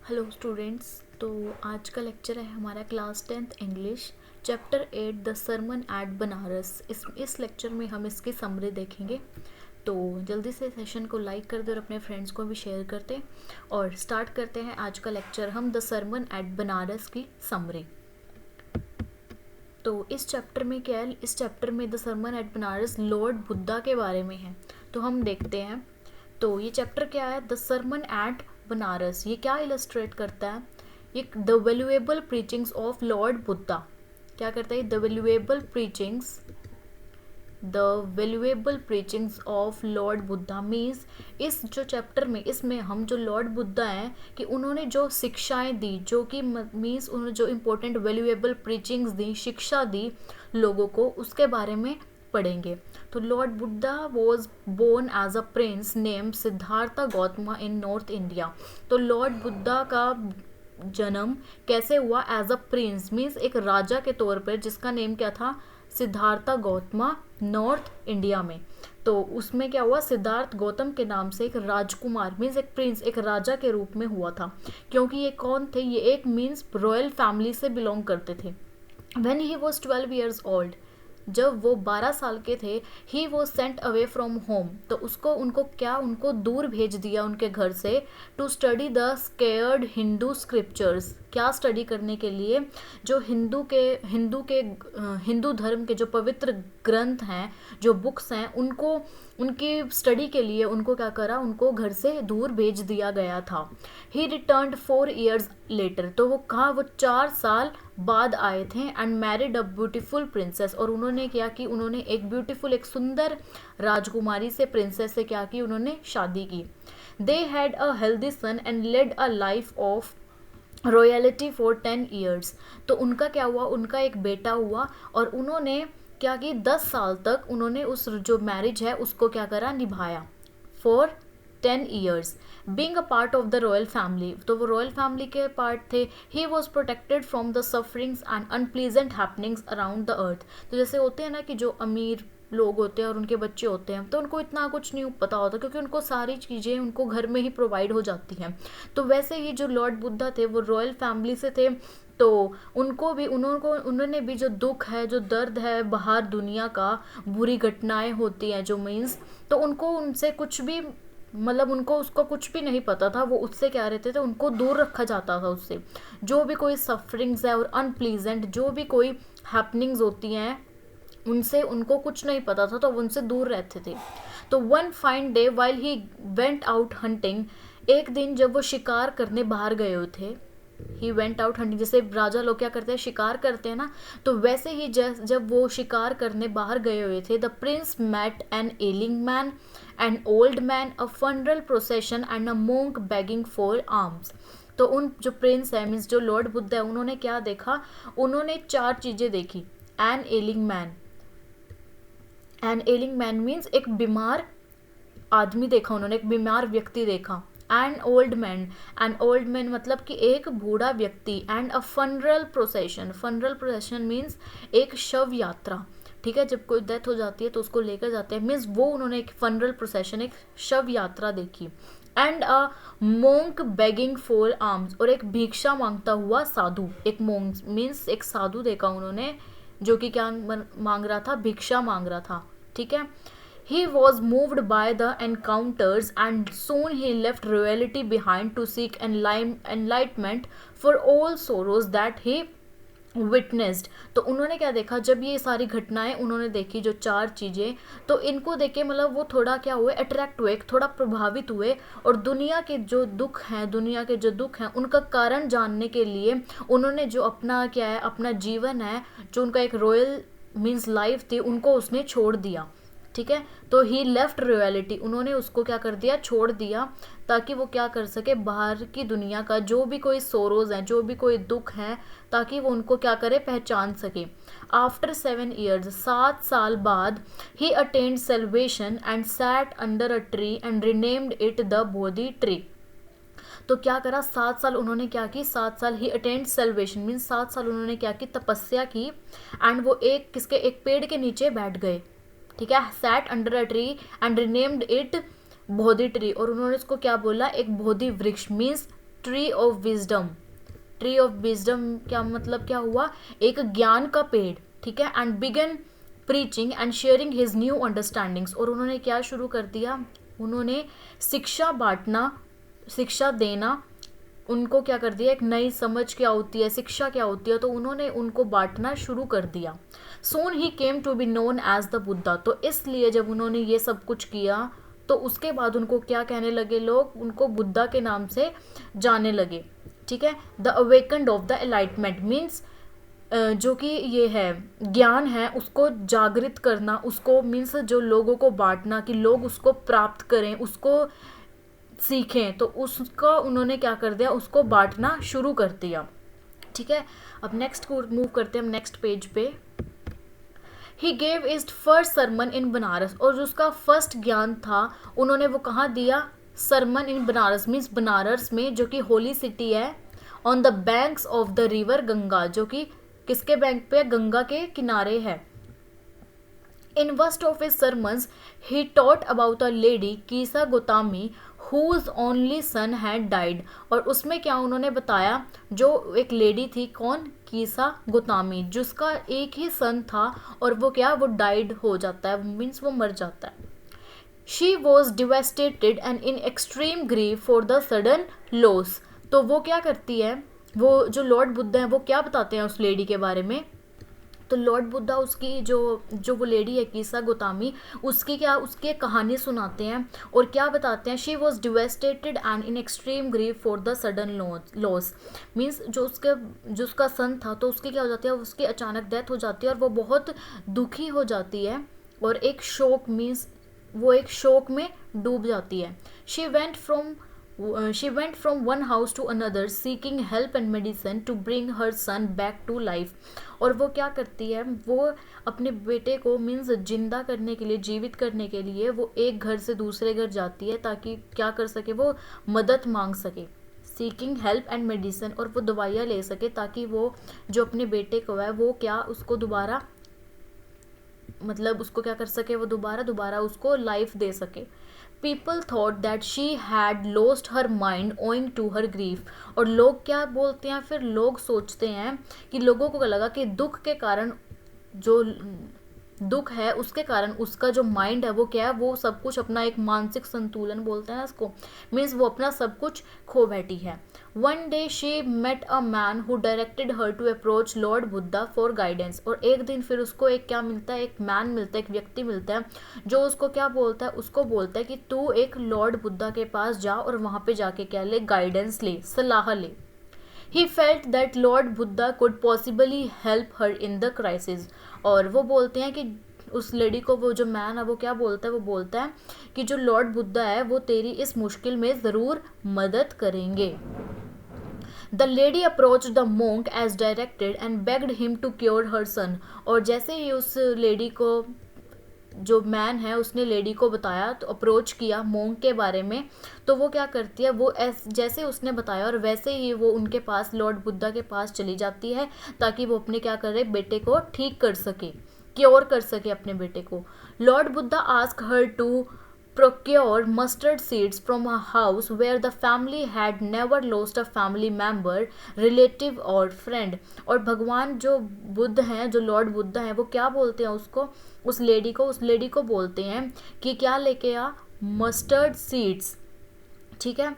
Hello students. तो आज का लेक्चर है हमारा class 10th English chapter 8 the sermon at Benares. इस लेक्चर में हम इसकी समरी देखेंगे। तो जल्दी से सेशन को लाइक कर दे और अपने फ्रेंड्स को भी शेयर करते और स्टार्ट करते हैं आज का लेक्चर हम द सरमन एट बनारस की समरी। तो इस चैप्टर में क्या है, इस चैप्टर में the sermon at Benares Lord Buddha के बारे में है। तो हम देखते हैं। तो ये चैप्टर क्या है, द सरमन एट बनारस, ये क्या इलस्ट्रेट करता है, ये the valuable preachings of Lord Buddha क्या करता है, the valuable preachings of Lord Buddha means इस जो चैप्टर में इसमें हम जो लॉर्ड बुद्धा हैं कि उन्होंने जो शिक्षाएं दी, जो कि मीन्स उन्होंने जो इम्पोर्टेंट वैल्यूएबल प्रीचिंग्स दी, शिक्षा दी लोगों को, उसके बारे में पढ़ेंगे। तो Lord Buddha was born as a prince name Siddhartha Gautam in north India. तो लॉर्ड बुद्धा का जन्म कैसे हुआ, एज अ प्रिंस मीन्स एक राजा के तौर पर, जिसका नेम क्या था, सिद्धार्थ गौतम, नॉर्थ इंडिया में। तो उसमें क्या हुआ, सिद्धार्थ गौतम के नाम से एक राजकुमार मीन्स एक प्रिंस, एक राजा के रूप में हुआ था। क्योंकि ये कौन थे, ये एक मीन्स रॉयल फैमिली से बिलोंग करते थे। When he was 12 years old, जब वो 12 साल के थे, he was sent away from home, तो उनको दूर भेज दिया उनके घर से, to study the sacred Hindu scriptures, क्या स्टडी करने के लिए, जो हिंदू धर्म के जो पवित्र ग्रंथ हैं, जो बुक्स हैं, उनको उनकी स्टडी के लिए उनको क्या करा, उनको घर से दूर भेज दिया गया था। ही रिटर्न्ड 4 years लेटर, तो वो कहाँ, वो 4 साल बाद आए थे, and married a beautiful princess, और उन्होंने क्या की, उन्होंने एक ब्यूटीफुल, एक सुंदर राजकुमारी से, प्रिंसेस से क्या की, उन्होंने शादी की। They had a healthy son and led a life of royalty for 10 years। तो उनका क्या हुआ, उनका एक बेटा हुआ, और उन्होंने क्या की, 10 साल तक उन्होंने उस जो मैरिज है उसको क्या करा, निभाया for 10 years। Being a part of the royal family, तो वो रॉयल फैमिली के पार्ट थे। He was protected from the sufferings and unpleasant happenings around the earth. तो जैसे होते हैं ना कि जो अमीर लोग होते हैं और उनके बच्चे होते हैं, तो उनको इतना कुछ नहीं पता होता, क्योंकि उनको सारी चीज़ें उनको घर में ही प्रोवाइड हो जाती हैं। तो वैसे ही जो लॉर्ड बुद्धा थे वो रॉयल फैमिली से थे। तो उन्होंने भी जो दुख है, जो दर्द है बाहर दुनिया का, बुरी घटनाएं होती हैं जो मीन्स, तो उनको उनसे कुछ भी मतलब उनको उसको कुछ भी नहीं पता था, वो उससे क्या रहते थे, उनको दूर रखा जाता था उससे। जो भी कोई सफरिंग्स है और अनप्लीजेंट जो भी कोई हैपनिंग्स होती हैं, उनसे उनको कुछ नहीं पता था, तो वो उनसे दूर रहते थे। तो one fine day while he went out hunting, एक दिन जब वो शिकार करने बाहर गए हुए थे, ही वेंट आउट हंटिंग, जैसे राजा लोग क्या करते हैं, शिकार करते हैं ना, तो वैसे ही जब वो शिकार करने बाहर गए हुए थे, the prince met an ailing man, an old man, a funeral procession and a monk begging for arms. तो उन जो प्रिंस है मीन्स जो लॉर्ड बुद्ध है, उन्होंने क्या देखा, उन्होंने 4 चीजें देखी। एन एलिंग मैन मीन्स एक बीमार आदमी देखा उन्होंने, एक बीमार व्यक्ति देखा। एन ओल्ड मैन मतलब कि एक बूढ़ा व्यक्ति। And a funeral procession means एक शव यात्रा। ठीक है, जब कोई डेथ हो जाती है तो उसको लेकर जाते हैं, मीन्स वो उन्होंने एक फनरल प्रोसेशन, एक शव यात्रा देखी। And a monk begging for arms, और एक भिक्षा मांगता हुआ साधु, एक मोंक मीन्स एक साधु देखा उन्होंने, जो कि क्या मांग रहा था, भिक्षा मांग रहा था। ठीक है, he was moved by the encounters and soon he left royalty behind to seek enlightenment for all sorrows that he witnessed। तो उन्होंने क्या देखा, जब ये सारी घटनाएं उन्होंने देखी, जो 4 चीजें, तो इनको देख के मतलब वो थोड़ा क्या हुए, अट्रैक्ट हुए, थोड़ा प्रभावित हुए, और दुनिया के जो दुख हैं उनका कारण जानने के लिए उन्होंने जो अपना क्या है, अपना जीवन है, जो उनका एक रॉयल मीन्स लाइफ थी, उनको उसने छोड़ दिया। ठीक है, तो ही लेफ्ट रॉयलिटी, उन्होंने उसको क्या कर दिया, छोड़ दिया, ताकि वो क्या कर सके, बाहर की दुनिया का जो भी कोई सोरोज हैं, जो भी कोई दुख है, ताकि वो उनको क्या करे, पहचान सके। आफ्टर 7 years, 7 साल बाद, he attained salvation and sat under a tree and renamed it the Bodhi tree. तो क्या करा, 7 साल उन्होंने क्या की, 7 साल ही अटेंड सेल्वेशन मीन्स 7 साल उन्होंने क्या की, तपस्या की। एंड वो एक पेड़ के नीचे बैठ गए। ठीक है, set under a tree and renamed it Bodhi tree, और उन्होंने इसको क्या बोला, एक बोधि वृक्ष means tree of wisdom. Tree of wisdom क्या मतलब क्या हुआ, एक ज्ञान का पेड़, ठीक है। And begin preaching and sharing his new understandings, और उन्होंने क्या शुरू कर दिया, उन्होंने शिक्षा बांटना, शिक्षा देना, उनको क्या कर दिया, एक नई समझ क्या होती है, शिक्षा क्या होती है, तो उन्होंने उनको बांटना शुरू कर दिया। Soon he came to be known as the Buddha, तो इसलिए जब उन्होंने ये सब कुछ किया तो उसके बाद उनको क्या कहने लगे लोग, उनको बुद्धा के नाम से जाने लगे, ठीक है। The awakened of the enlightenment means जो कि ये है ज्ञान है उसको जागृत करना, उसको मीन्स जो लोगों को बांटना कि लोग उसको प्राप्त करें, उसको सीखें, तो उसका उन्होंने क्या कर दिया, उसको बांटना शुरू कर दिया, ठीक है। अब नेक्स्ट को मूव करते हैं हम नेक्स्ट पेज पे। He gave his first sermon in Banaras, और जो उसका फर्स्ट ज्ञान था उन्होंने वो कहाँ दिया, sermon in Banaras means Banaras में, जो कि होली सिटी है, on the banks of the river Ganga, जो कि किसके बैंक पे, गंगा के किनारे है। इन वस्ट of his sermons he taught about a lady Kisa Gotami whose only son had died, और उसमें क्या उन्होंने बताया, जो एक लेडी थी, कौन, कीसा गोतामी, जिसका एक ही सन था और वो क्या, वो डाइड हो जाता है, मीन्स वो मर जाता है। She was devastated and in extreme grief for the sudden loss, तो वो क्या करती है, वो जो लॉर्ड बुद्धा है वो क्या बताते हैं उस लेडी के बारे में, तो लॉर्ड बुद्धा उसकी जो वो लेडी है कीसा गोतामी, उसकी क्या, उसकी एक कहानी सुनाते हैं और क्या बताते हैं, she was devastated and in extreme grief for the sudden loss, means जो उसका सन था तो उसकी क्या हो जाती है, उसकी अचानक डेथ हो जाती है और वो बहुत दुखी हो जाती है और एक शोक मीन्स वो एक शोक में डूब जाती है। She went from one house to another seeking help and medicine to bring her son back to life, और वो क्या करती है, वो अपने बेटे को मीन्स जिंदा करने के लिए, जीवित करने के लिए वो एक घर से दूसरे घर जाती है ताकि क्या कर सके, वो मदद मांग सके, सीकिंग हेल्प एंड मेडिसिन, और वो दवाइयाँ ले सके ताकि वो जो अपने बेटे को है वो क्या, उसको दोबारा मतलब उसको क्या कर सके, वो दोबारा उसको लाइफ दे सके। People thought that she had lost her mind owing to her grief, और लोग क्या बोलते हैं, फिर लोग सोचते हैं कि लोगों को लगा कि दुख के कारण, जो दुख है उसके कारण उसका जो माइंड है वो क्या है, वो सब कुछ अपना एक मानसिक संतुलन बोलते हैं ना इसको, मीन्स वो अपना सब कुछ खो बैठी है। One day she met a man who directed her to approach Lord Buddha for guidance, और एक दिन फिर उसको एक क्या मिलता है, एक मैन मिलता है, एक व्यक्ति मिलता है जो उसको क्या बोलता है, उसको बोलता है कि तू एक लॉर्ड बुद्धा के पास जा और वहाँ पे जाके क्या ले, गाइडेंस ले, सलाह ले। He felt that Lord Buddha could possibly help her in the crisis, और वो बोलते हैं कि उस लेडी को, वो जो मैन है वो क्या बोलता है, वो बोलता है कि जो लॉर्ड बुद्धा है वो तेरी इस मुश्किल में ज़रूर मदद करेंगे। The lady approached the monk as directed and begged him to cure her son, और जैसे ही उस लेडी को, जो मैन है उसने लेडी को बताया, तो अप्रोच किया मोंग के बारे में, तो वो क्या करती है, वो जैसे उसने बताया और वैसे ही वो उनके पास, लॉर्ड बुद्धा के पास चली जाती है ताकि वो अपने क्या करे, बेटे को ठीक कर सके, क्योर कर सके अपने बेटे को। Lord Buddha ask her to procure mustard seeds from a house where the family had never lost a family member, relative or friend, और भगवान जो बुद्ध हैं, जो लॉर्ड बुद्धा हैं, वो क्या बोलते हैं उसको, उस लेडी को बोलते हैं कि क्या लेके आ, मस्टर्ड सीड्स, ठीक है,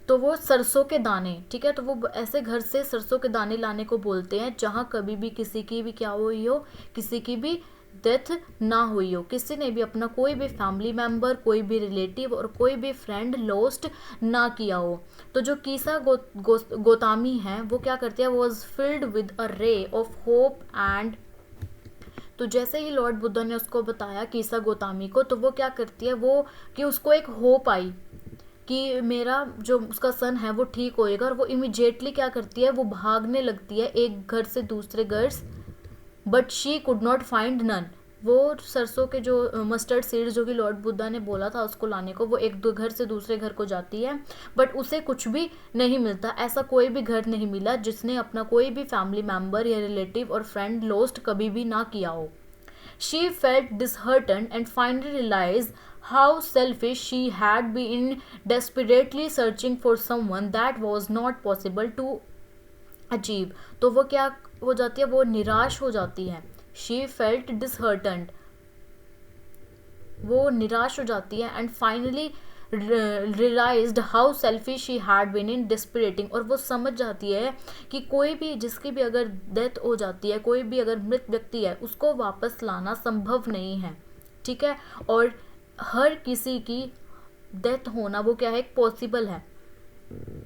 तो वो सरसों के दाने, ठीक है, तो वो ऐसे घर से सरसों के दाने लाने को बोलते हैं जहाँ कभी भी किसी की भी क्या हुई हो, किसी की भी डेथ ना हुई हो, किसी ने भी अपना कोई भी फैमिली मेम्बर, कोई भी रिलेटिव और कोई भी फ्रेंड लॉस्ट ना किया हो। तो जो कीसा गोतामी है वो क्या करती है, was filled with a ray of hope and, तो जैसे ही लॉर्ड बुद्धा ने उसको बताया कीसा गोतामी को, तो वो क्या करती है, वो कि उसको एक होप आई कि मेरा जो उसका सन है वो ठीक होएगा, और वो इमिजिएटली क्या करती है, वो भागने लगती है एक घर से दूसरे घर, but she could not find none, वो सरसों के जो मस्टर्ड सीड्स जो कि लॉर्ड बुद्धा ने बोला था उसको लाने को, वो एक दो घर से दूसरे घर को जाती है बट उसे कुछ भी नहीं मिलता, ऐसा कोई भी घर नहीं मिला जिसने अपना कोई भी फैमिली मेम्बर या रिलेटिव और फ्रेंड लॉस्ट कभी भी ना किया हो। She felt disheartened and finally realize how selfish she had been desperately searching for someone that was not possible to achieve. तो वो क्या हो जाती है, वो निराश हो जाती है. she felt disheartened, वो निराश हो जाती है. And finally realized how selfish she had been in desperating, और वो समझ जाती है कि कोई भी, जिसकी भी अगर डेथ हो जाती है, कोई भी अगर मृत व्यक्ति है, उसको वापस लाना संभव नहीं है. ठीक है, और हर किसी की डेथ होना वो क्या है, एक पॉसिबल है,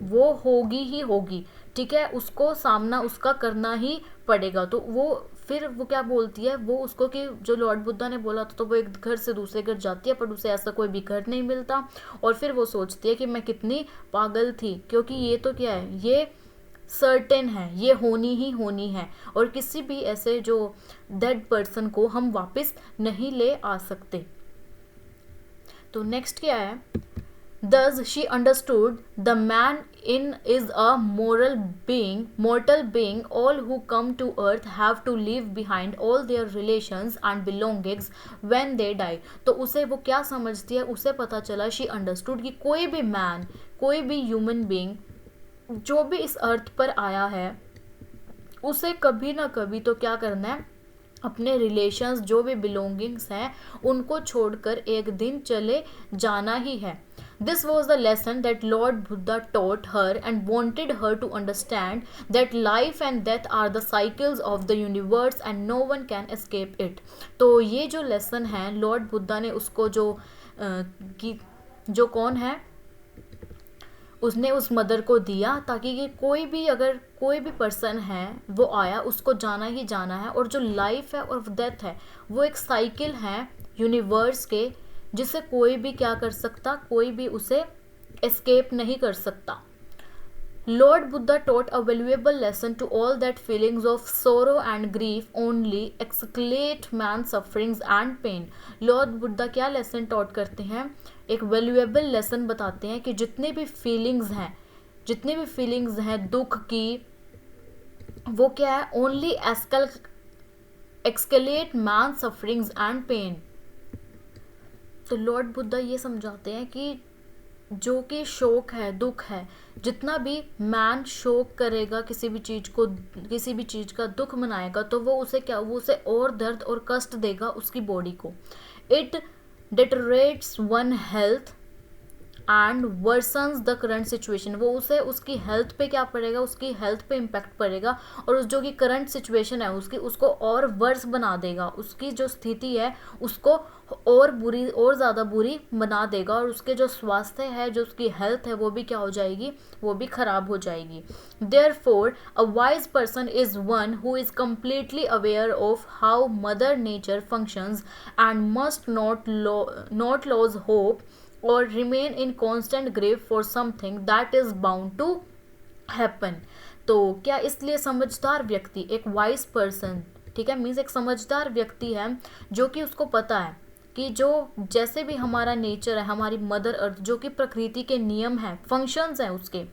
वो होगी ही होगी. ठीक है, उसको सामना उसका करना ही पड़ेगा. तो वो फिर वो क्या बोलती है, वो उसको, कि जो लॉर्ड बुद्धा ने बोला था, तो वो एक घर से दूसरे घर जाती है, पर उसे ऐसा कोई भी घर नहीं मिलता. और फिर वो सोचती है कि मैं कितनी पागल थी, क्योंकि ये तो क्या है, ये सर्टेन है, ये होनी ही होनी है, और किसी भी ऐसे जो डेड पर्सन को हम वापस नहीं ले आ सकते. तो नेक्स्ट क्या है, thus she understood the man in is a mortal being. All who come to earth have to leave behind all their relations and belongings when they die. तो उसे वो क्या समझती है, उसे पता चला, she understood, कि कोई भी मैन, कोई भी ह्यूमन बीइंग जो भी इस अर्थ पर आया है, उसे कभी ना कभी तो क्या करना है, अपने रिलेशंस, जो भी बिलोंगिंग्स हैं, उनको छोड़कर एक दिन चले जाना ही है. This was the lesson that Lord Buddha taught her and wanted her to understand that life and death are the cycles of the universe and no one can escape it. तो ये जो लेसन है Lord Buddha ने उसको जो कौन है, उसने उस मदर को दिया, ताकि कि कोई भी, अगर कोई भी पर्सन है वो आया, उसको जाना ही जाना है. और जो लाइफ है और डेथ है, वो एक साइकिल है यूनिवर्स के, जिसे कोई भी क्या कर सकता, कोई भी उसे एस्केप नहीं कर सकता. Lord Buddha taught a valuable lesson to all that feelings of sorrow and grief only escalate man's sufferings and pain. Lord Buddha क्या लेसन टॉट करते हैं, एक वैल्यूएबल लेसन बताते हैं कि जितने भी फीलिंग्स हैं दुख की, वो क्या है, only escalate man's sufferings and pain. तो लॉर्ड बुद्धा ये समझाते हैं कि जो कि शोक है, दुख है, जितना भी मैन शोक करेगा, किसी भी चीज़ का दुख मनाएगा, तो वो उसे और दर्द और कष्ट देगा उसकी बॉडी को. It deteriorates one health and worsens the current situation. वो उसे उसकी हेल्थ पे क्या पड़ेगा, उसकी हेल्थ पे इम्पैक्ट पड़ेगा, और उस जो कि करंट सिचुएशन है उसको और वर्स बना देगा. उसकी जो स्थिति है उसको और ज़्यादा बुरी बना देगा, और उसके जो स्वास्थ्य है, जो उसकी हेल्थ है, वो भी क्या हो जाएगी, वो भी खराब हो जाएगी. Therefore, a wise person is one who is completely aware of how Mother Nature functions and must not lose hope or remain in constant grief for something that is bound to happen. तो क्या, इसलिए समझदार व्यक्ति, एक wise person, ठीक है, means एक समझदार व्यक्ति है जो कि उसको पता है कि जो जैसे भी हमारा नेचर है, हमारी मदर अर्थ, जो कि प्रकृति के नियम हैं, फंक्शंस हैं उसके,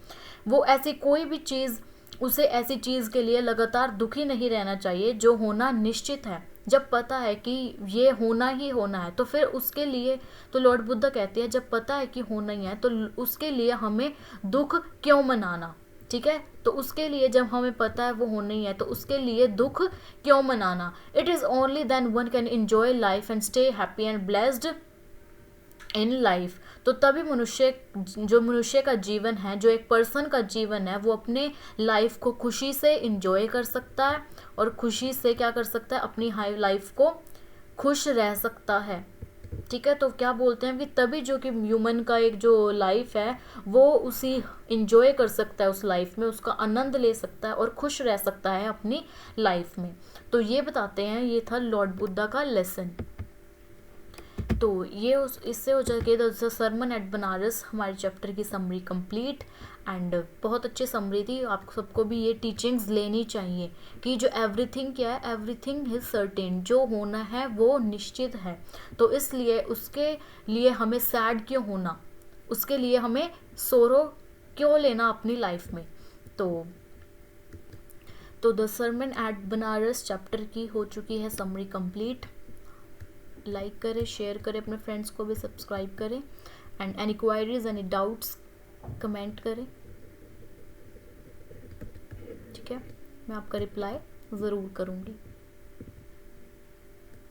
वो ऐसी कोई भी चीज़, उसे ऐसी चीज़ के लिए लगातार दुखी नहीं रहना चाहिए जो होना निश्चित है. जब पता है कि ये होना ही होना है, तो फिर उसके लिए, तो लॉर्ड बुद्धा कहते हैं, जब पता है कि होना ही है, तो उसके लिए हमें दुख क्यों मनाना. ठीक है, तो उसके लिए, जब हमें पता है वो होना ही है, तो उसके लिए दुख क्यों मनाना. It is only then one can enjoy life and stay happy and blessed in life. तो तभी मनुष्य का जीवन है, जो एक पर्सन का जीवन है, वो अपने लाइफ को खुशी से इंजॉय कर सकता है, और खुशी से क्या कर सकता है, अपनी लाइफ को खुश रह सकता है. ठीक है, तो क्या बोलते हैं कि तभी जो कि ह्यूमन का एक जो लाइफ है, वो उसी इंजॉय कर सकता है, उस लाइफ में उसका आनंद ले सकता है और खुश रह सकता है अपनी लाइफ में. तो ये बताते हैं, ये था लॉर्ड बुद्धा का लेसन. तो ये इससे हो जाएगी द सरमन एट बनारस, हमारे चैप्टर की समरी कंप्लीट. एंड बहुत अच्छी समरी थी. आप सबको भी ये टीचिंग्स लेनी चाहिए कि जो एवरीथिंग क्या है, एवरीथिंग इज सर्टेन, जो होना है वो निश्चित है. तो इसलिए उसके लिए हमें सैड क्यों होना, उसके लिए हमें सोरो क्यों लेना अपनी लाइफ में. तो the sermon at Banaras chapter की हो चुकी है समरी कंप्लीट. लाइक करें, शेयर करें, अपने फ्रेंड्स को भी सब्सक्राइब करें। And any queries, any doubts comment करें, ठीक है, मैं आपका रिप्लाई ज़रूर करूँगी।